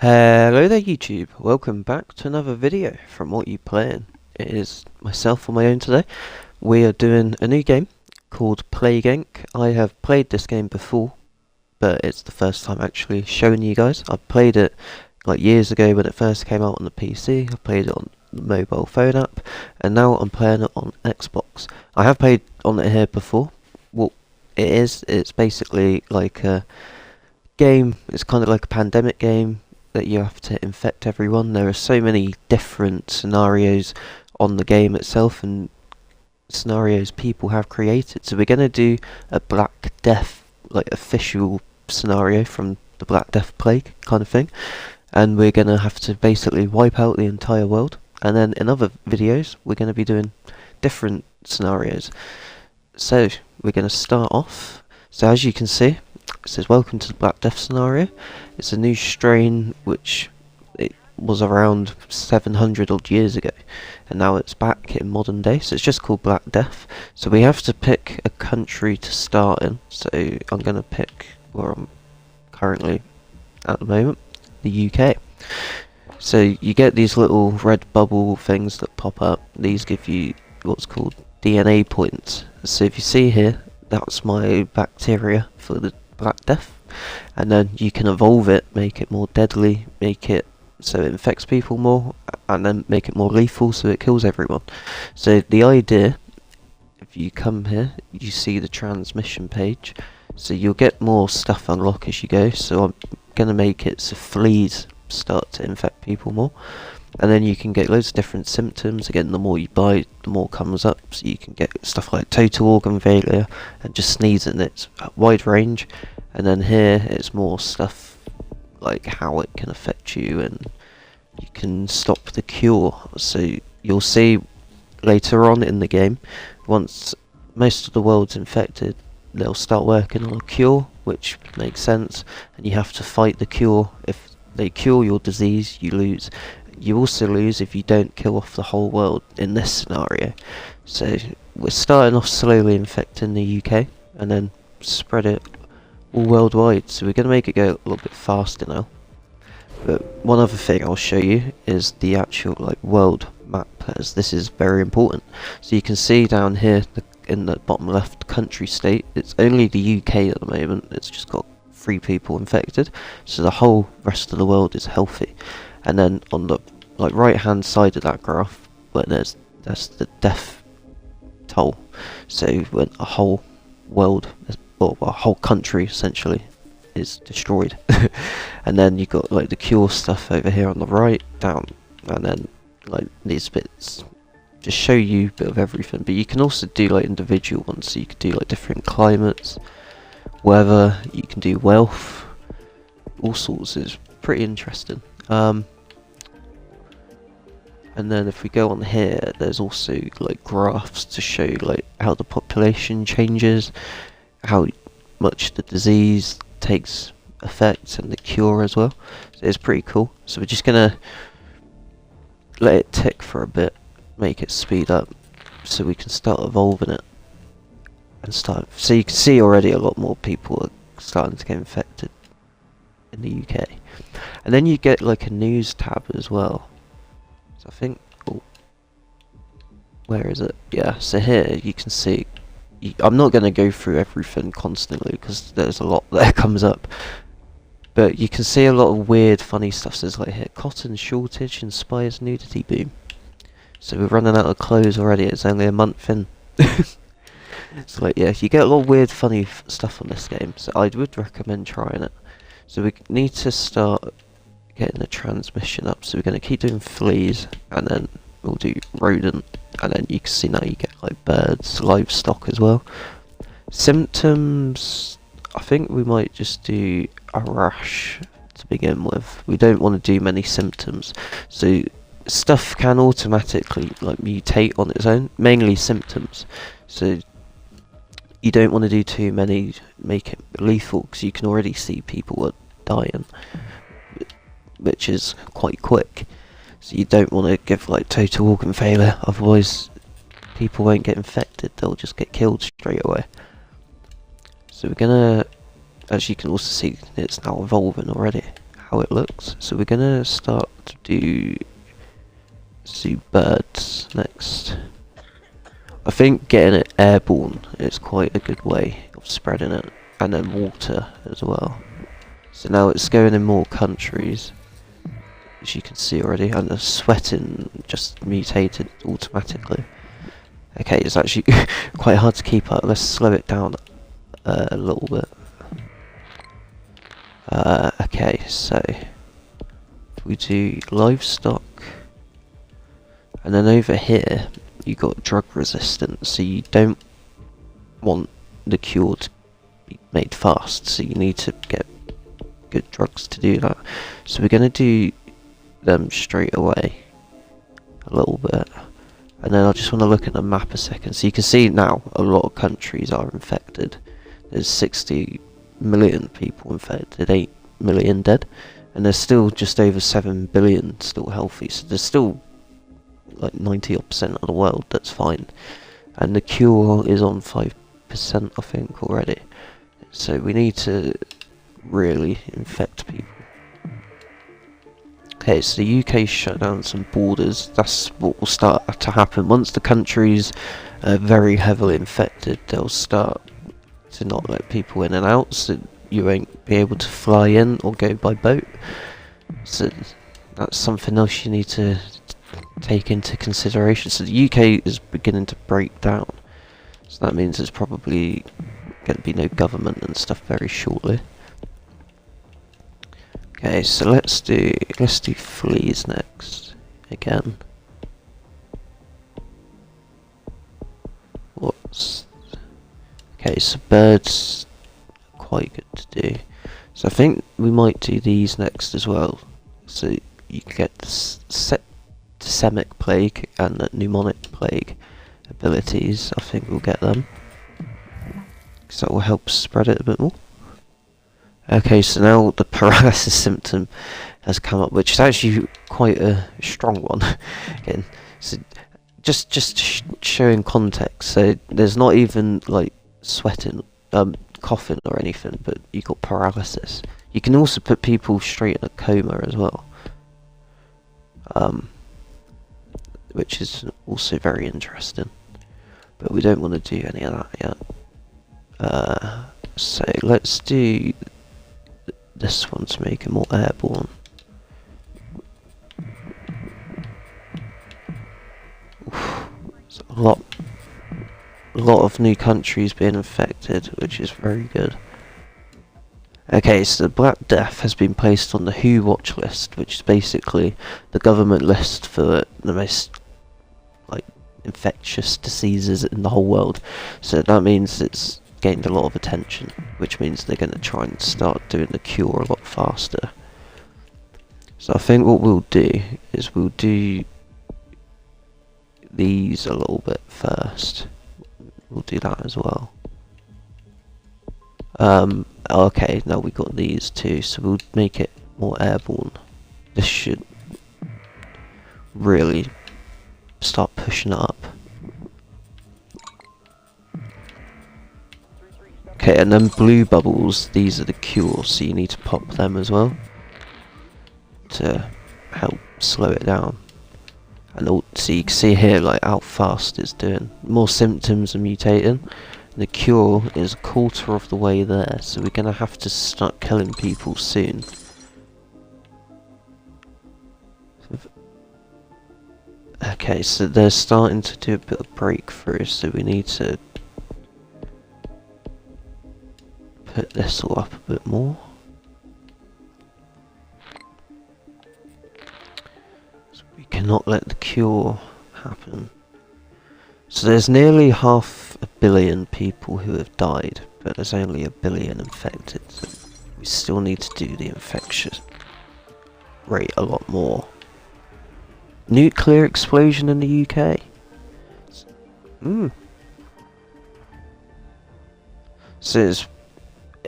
Hello there YouTube, welcome back to another video from WhatYouPlaying. It is myself on my own today. We are doing a new game called Plague Inc. I have played this game before, but it's the first time actually showing you guys. I played it like years ago when it first came out on the PC, I played it on the mobile phone app, and now I'm playing it on Xbox. I have played on it here before. What it is, it's basically like a game, it's kind of like a pandemic game that you have to infect everyone. There are so many different scenarios on the game itself and scenarios people have created. So we're going to do a Black Death, like official scenario from the Black Death Plague kind of thing. And we're going to have to basically wipe out the entire world. And then in other videos we're going to be doing different scenarios. So we're going to start off. So as you can see, it says welcome to the Black Death scenario. It's a new strain which it was around 700 odd years ago, and now it's back in modern day, so it's just called Black Death. So we have to pick a country to start in, so I'm going to pick where I'm currently at the moment, the UK. So you get these little red bubble things that pop up. These give you what's called DNA points. So if you see here, that's my bacteria for the Black Death, and then you can evolve it, make it more deadly, make it so it infects people more, and then make it more lethal so it kills everyone. So the idea, if you come here, you see the transmission page, so you'll get more stuff unlock as you go. So I'm gonna make it so fleas start to infect people more, and then you can get loads of different symptoms. Again, the more you buy, the more comes up, so you can get stuff like total organ failure and just sneezing. It's a wide range. And then here it's more stuff like how it can affect you, and you can stop the cure. So you'll see later on in the game, once most of the world's infected, they'll start working on a cure, which makes sense, and you have to fight the cure. If they cure your disease, you lose. You also lose if you don't kill off the whole world in this scenario. So we're starting off slowly infecting the UK and then spread it all worldwide. So we're going to make it go a little bit faster now. But one other thing I'll show you is the actual world map, as this is very important. So you can see down here in the bottom left country state, it's only the UK at the moment. It's just got 3 people infected, so the whole rest of the world is healthy. And then on the right hand side of that graph, where that's the death toll. So when a whole world, or a whole country essentially, is destroyed. And then you got the cure stuff over here on the right, down, and then these bits just show you a bit of everything. But you can also do individual ones, so you could do different climates, weather, you can do wealth, all sorts. Is pretty interesting. And then if we go on here, there's also graphs to show how the population changes, how much the disease takes effect, and the cure as well. So it's pretty cool. So we're just gonna let it tick for a bit, make it speed up, so we can start evolving it and start. So you can see already a lot more people are starting to get infected in the UK. And then you get a news tab as well. So I think, oh, where is it? Yeah, so here you can see, I'm not going to go through everything constantly because there's a lot that comes up, but you can see a lot of weird funny stuff. So there's here, cotton shortage inspires nudity boom. So we're running out of clothes already, it's only a month in. So yeah, you get a lot of weird funny stuff on this game, so I would recommend trying it. So we need to start getting the transmission up, so we're going to keep doing fleas, and then we'll do rodent, and then you can see now you get birds, livestock as well. Symptoms, I think we might just do a rash to begin with. We don't want to do many symptoms, so stuff can automatically mutate on its own, mainly symptoms. So you don't want to do too many, make it lethal, because you can already see people are dying, which is quite quick. So you don't want to give total organ failure, otherwise people won't get infected, they'll just get killed straight away. So we're gonna, as you can also see, it's now evolving already. how it looks. So we're gonna start to do birds next. I think getting it airborne is quite a good way of spreading it, and then water as well. So now it's going in more countries, as you can see already, and the sweating just mutated automatically. Okay, it's actually quite hard to keep up. Let's slow it down a little bit. Okay, so we do livestock, and then over here you got drug resistance, so you don't want the cure to be made fast, so you need to get good drugs to do that. So we're going to do them straight away a little bit, and then I just want to look at the map a second. So you can see now a lot of countries are infected. There's 60 million people infected, 8 million dead, and there's still just over 7 billion still healthy. So there's still like 90% of the world that's fine, and the cure is on 5%, I think, already. So we need to really infect people. Okay, so the UK shut down some borders. That's what will start to happen once the country's very heavily infected. They'll start to not let people in and out, so you won't be able to fly in or go by boat. So that's something else you need to take into consideration. So the UK is beginning to break down, so that means there's probably going to be no government and stuff very shortly. Okay, so let's do fleas next again. Okay, so birds are quite good to do. So I think we might do these next as well. So you can get the septicemic plague and the pneumonic plague abilities. I think we'll get them, because that will help spread it a bit more. Okay, so now the paralysis symptom has come up, which is actually quite a strong one. Again, so just showing context. So there's not even like sweating, coughing or anything, but you got paralysis. You can also put people straight in a coma as well, which is also very interesting. But we don't want to do any of that yet. So let's do this one to make it more airborne. It's a lot of new countries being infected, which is very good. Okay, so the Black Death has been placed on the WHO watch list, which is basically the government list for the most infectious diseases in the whole world. So that means it's gained a lot of attention, which means they're going to try and start doing the cure a lot faster. So I think what we'll do is we'll do these a little bit first. We'll do that as well. Okay, now we've got these two, so we'll make it more airborne. This should really start pushing it up. Okay, and then blue bubbles, these are the cures, so you need to pop them as well to help slow it down. And so you can see here like how fast it's doing. More symptoms are mutating. The cure is a quarter of the way there, so we're going to have to start killing people soon. Okay, so they're starting to do a bit of breakthrough, so we need to put this all up a bit more. So we cannot let the cure happen. So there's nearly 500 million people who have died, but there's only 1 billion infected, so we still need to do the infection rate a lot more. Nuclear explosion in the UK. So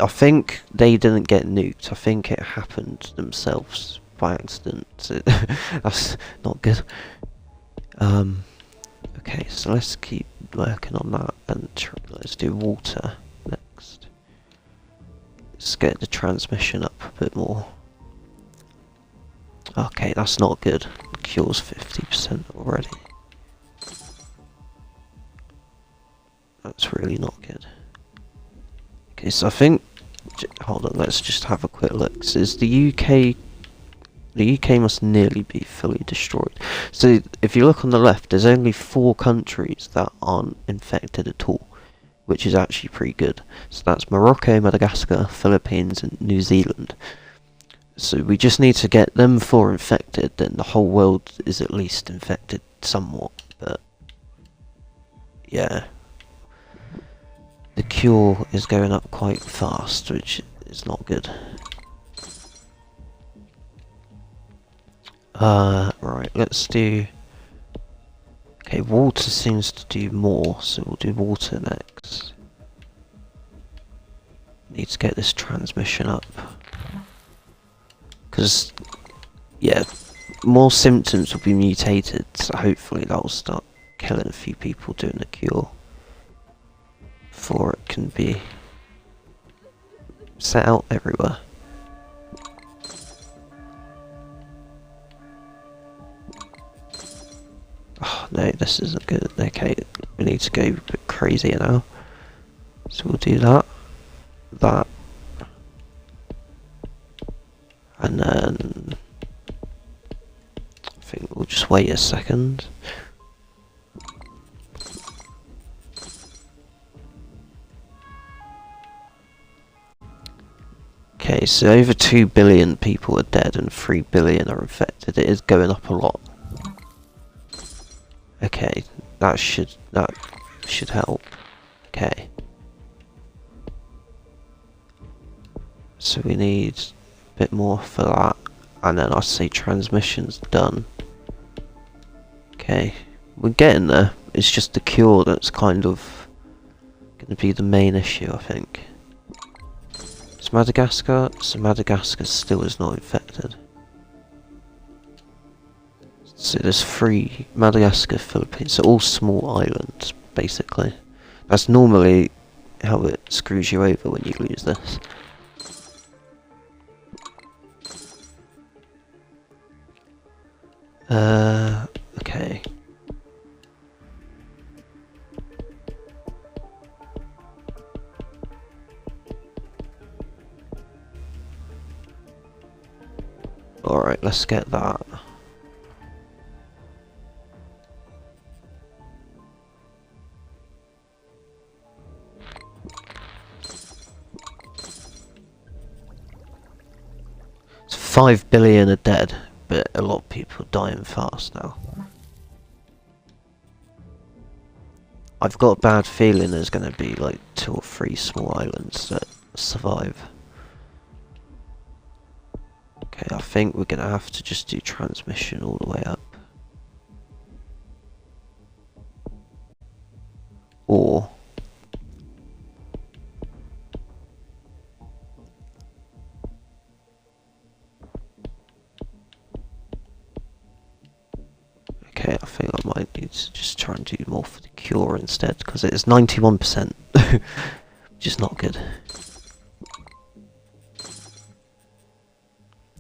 I think they didn't get nuked. I think it happened themselves by accident. So that's not good. Okay, so let's keep working on that, and let's do water next. Let's get the transmission up a bit more. Okay, that's not good. The cure's 50% already. That's really not good. Okay, so I think... Hold on, let's just have a quick look. So is the UK... The UK must nearly be fully destroyed. So if you look on the left, there's only 4 countries that aren't infected at all, which is actually pretty good. So that's Morocco, Madagascar, Philippines, and New Zealand. So we just need to get them 4 infected, then the whole world is at least infected somewhat. But yeah, the cure is going up quite fast, which is not good. Right, let's do... Okay, water seems to do more, so we'll do water next. Need to get this transmission up. Because, yeah, more symptoms will be mutated, so hopefully that'll start killing a few people doing the cure. Before it can be set out everywhere. Oh no, this isn't good. Okay, we need to go a bit crazier now. So we'll do that. That. And then... I think we'll just wait a second. Okay, so over 2 billion people are dead and 3 billion are infected. It is going up a lot. Okay, that should help. Okay. So we need a bit more for that, and then I'll say transmission's done. Okay, we're getting there. It's just the cure that's kind of going to be the main issue, I think. It's Madagascar, so Madagascar still is not infected. So there's 3, Madagascar, Philippines, so all small islands, basically. That's normally how it screws you over when you lose this. Okay. Alright, let's get that. It's 5 billion are dead, but a lot of people are dying fast now. I've got a bad feeling there's going to be like 2 or 3 small islands that survive. Okay, I think we're going to have to just do transmission all the way up. Or... Okay, I think I might need to just try and do more for the cure instead, because it is 91%, which is not good.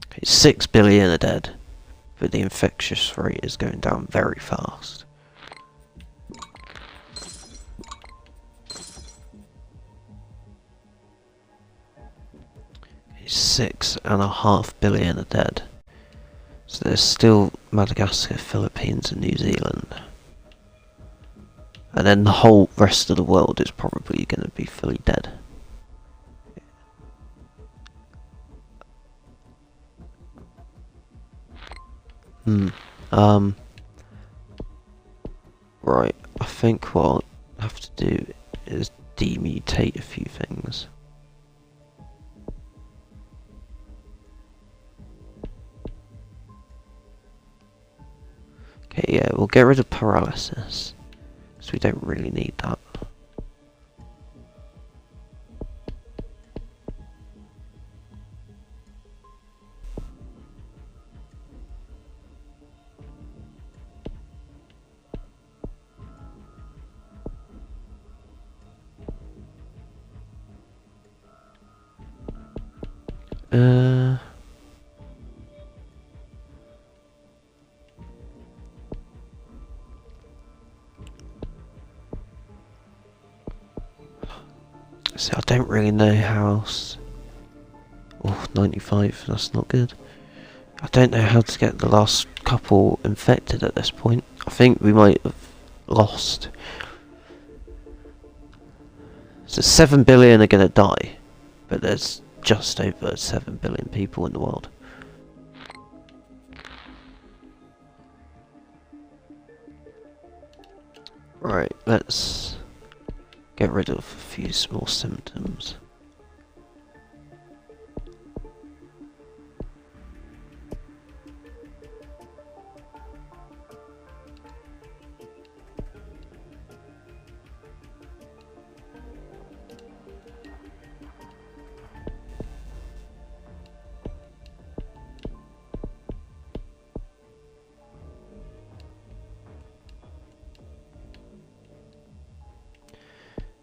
Okay, 6 billion are dead, but the infectious rate is going down very fast. Okay, 6.5 billion are dead. So there's still Madagascar, Philippines and New Zealand. And then the whole rest of the world is probably going to be fully dead. Right, I think what I'll have to do is demutate a few things. Okay, yeah, we'll get rid of paralysis, because we don't really need that. So I don't really know how... Oh, 95, that's not good. I don't know how to get the last couple infected at this point. I think we might have lost. So 7 billion are going to die, but there's just over 7 billion people in the world. Right, let's get rid of a few small symptoms.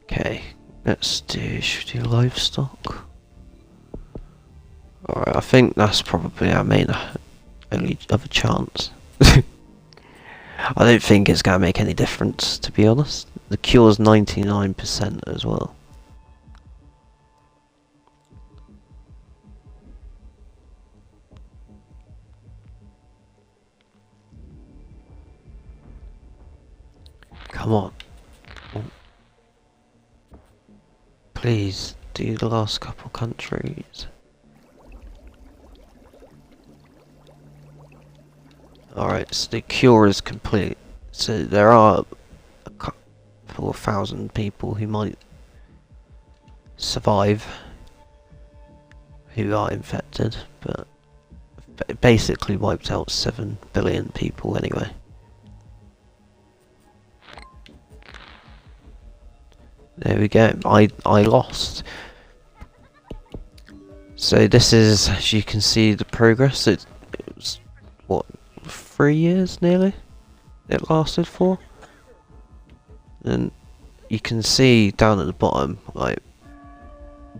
Okay, should we do livestock? Alright, I think that's probably our main only other chance. I don't think it's gonna make any difference, to be honest. The cure's 99% as well. Come on. Oh. Please, do the last couple countries. Alright, so the cure is complete. So there are a couple of thousand people who might survive who are infected, but it basically wiped out 7 billion people anyway. There we go, I lost. So this is, as you can see, the progress. It was, what, 3 years nearly it lasted for? And you can see down at the bottom, like,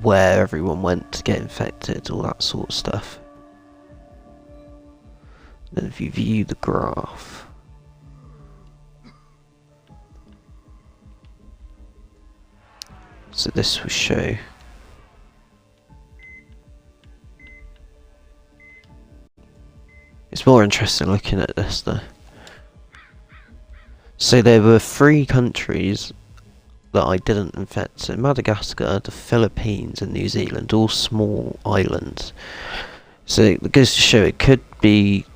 where everyone went to get infected, all that sort of stuff. Then if you view the graph, so this will show it's more interesting looking at this though. So there were 3 countries that I didn't infect. So Madagascar, the Philippines and New Zealand, all small islands. So it goes to show it could be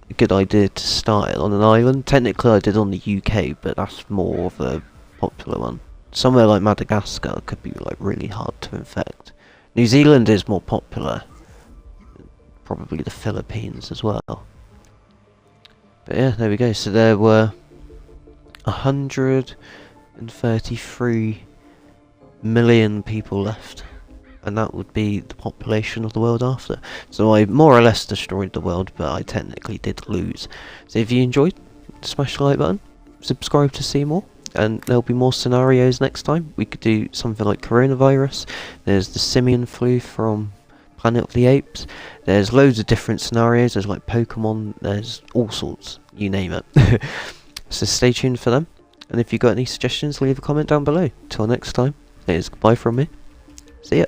a good idea to start it on an island. Technically I did on the UK, but that's more of a popular one. Somewhere like Madagascar could be like really hard to infect. New Zealand is more popular. Probably the Philippines as well. But yeah, there we go. So there were 133 million people left, and that would be the population of the world after. So I more or less destroyed the world, but I technically did lose. So if you enjoyed, smash the like button, subscribe to see more, and there'll be more scenarios next time. We could do something like coronavirus. There's the simian flu from Planet of the Apes. There's loads of different scenarios. There's like Pokemon. There's all sorts. You name it. So stay tuned for them. And if you've got any suggestions, leave a comment down below. Till next time, it is goodbye from me. See ya.